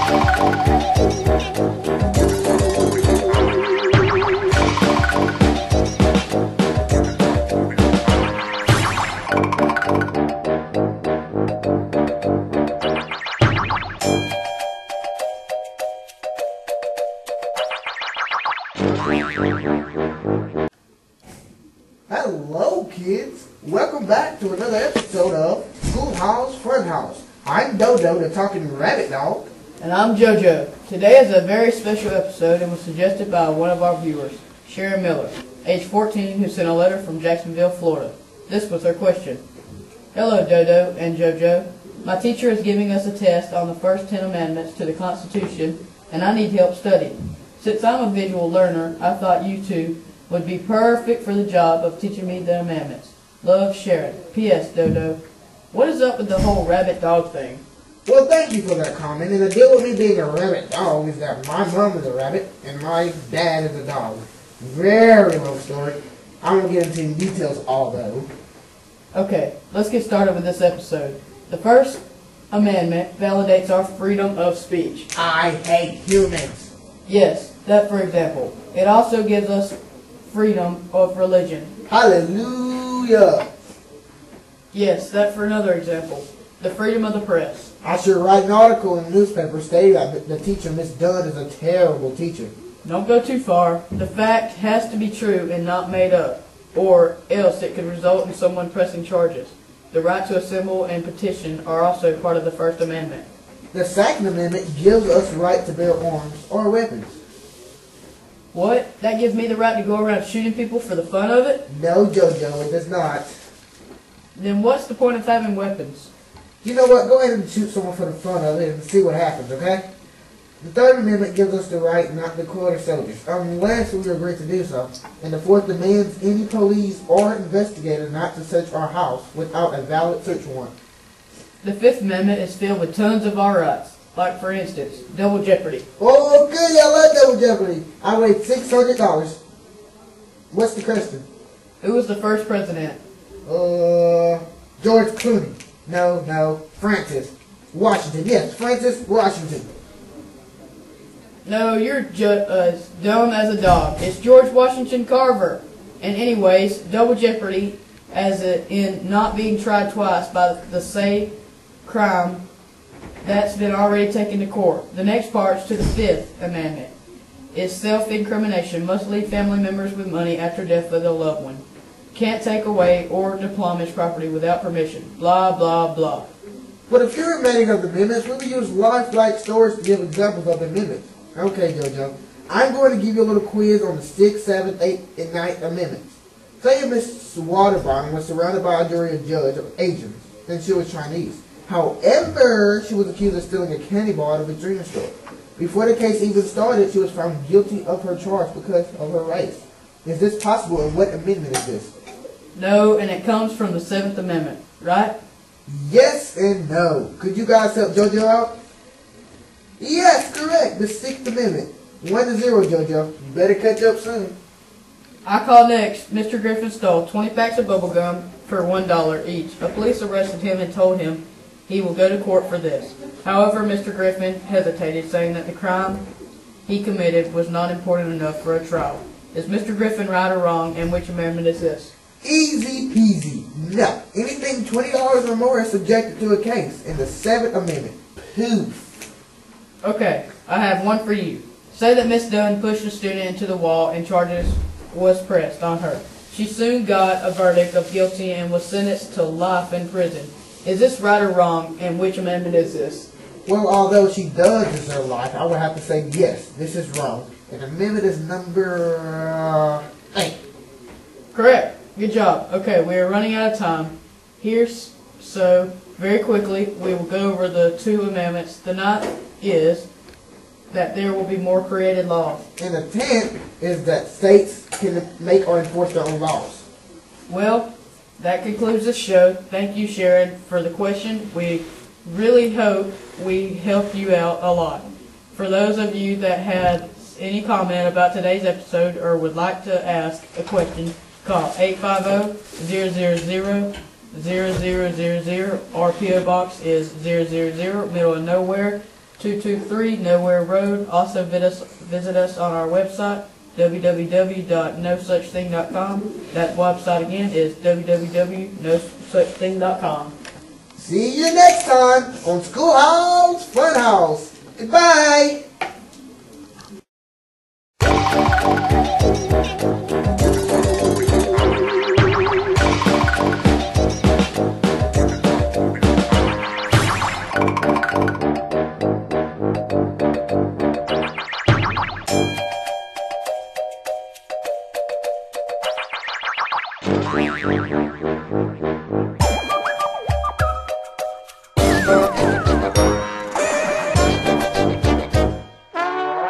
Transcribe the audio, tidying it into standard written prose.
Hello kids, welcome back to another episode of Schoolhouse Funhouse. I'm Dodo, the talking rabbit dog. And I'm JoJo. Today is a very special episode and was suggested by one of our viewers, Sharon Miller, age 14, who sent a letter from Jacksonville, Florida. This was her question. Hello Dodo and JoJo. My teacher is giving us a test on the first 10 amendments to the Constitution and I need help studying. Since I'm a visual learner, I thought you two would be perfect for the job of teaching me the amendments. Love, Sharon. P.S. Dodo, what is up with the whole rabbit dog thing? Well, thank you for that comment. And the deal with me being a rabbit dog is that my mom is a rabbit and my dad is a dog. Very long story. I won't get into any details although. Okay, let's get started with this episode. The First Amendment validates our freedom of speech. I hate humans. Yes, that for example. It also gives us freedom of religion. Hallelujah. Yes, that for another example. The freedom of the press. I should write an article in the newspaper stating that the teacher, Miss Dunn, is a terrible teacher. Don't go too far. The fact has to be true and not made up, or else it could result in someone pressing charges. The right to assemble and petition are also part of the First Amendment. The Second Amendment gives us the right to bear arms or weapons. What? That gives me the right to go around shooting people for the fun of it? No, JoJo, it does not. Then what's the point of having weapons? You know what? Go ahead and shoot someone for the fun of it and see what happens, okay? The Third Amendment gives us the right not to quarter soldiers, unless we agree to do so. And the Fourth demands any police or investigator not to search our house without a valid search warrant. The Fifth Amendment is filled with tons of our rights. Like, for instance, double jeopardy. Oh, good, I like double jeopardy. I weighed $600. What's the question? Who was the first president? George Clooney. No, Francis Washington. Yes, Francis Washington. No, you're as dumb as a dog. It's George Washington Carver. And anyways, double jeopardy, as in not being tried twice by the same crime that's been already taken to court. The next part to the Fifth Amendment is self-incrimination. Must leave family members with money after death of their loved one. Can't take away or deplumage property without permission. Blah, blah, blah. For the formatting of the amendments, we will use lifelike stories to give examples of the amendments. Okay, JoJo. I'm going to give you a little quiz on the 6th, 7th, 8th, and 9th amendments. Say Miss Waterbottom was surrounded by a jury of judge of Asians, and she was Chinese. However, she was accused of stealing a candy bar at a Virginia store. Before the case even started, she was found guilty of her charge because of her race. Is this possible, and what amendment is this? No, and it comes from the 7th Amendment, right? Yes and no. Could you guys help JoJo out? Yes, correct. The 6th Amendment. 1-0, JoJo. You better catch up soon. I call next. Mr. Griffin stole 20 packs of bubble gum for $1 each. A police arrested him and told him he will go to court for this. However, Mr. Griffin hesitated, saying that the crime he committed was not important enough for a trial. Is Mr. Griffin right or wrong, and which amendment is this? Easy peasy. No. Anything $20 or more is subjected to a case in the 7th Amendment. Poof. Okay, I have one for you. Say that Miss Dunn pushed a student into the wall and charges was pressed on her. She soon got a verdict of guilty and was sentenced to life in prison. Is this right or wrong, and which amendment is this? Well, although she does deserve life, I would have to say yes, this is wrong. And amendment is number 8. Correct. Good job. Okay, we are running out of time. So, very quickly, we will go over the 2 amendments. The 9th is that there will be more created laws. And the 10th is that states can make or enforce their own laws. Well, that concludes the show. Thank you, Sharon, for the question. We really hope we helped you out a lot. For those of you that had any comment about today's episode or would like to ask a question, call 850-000-0000. Our P.O. Box is 000, middle of nowhere. 223 Nowhere Road. Also visit us on our website, www.nosuchthing.com. That website again is www.nosuchthing.com. See you next time on Schoolhouse Funhouse. Goodbye. Thank you.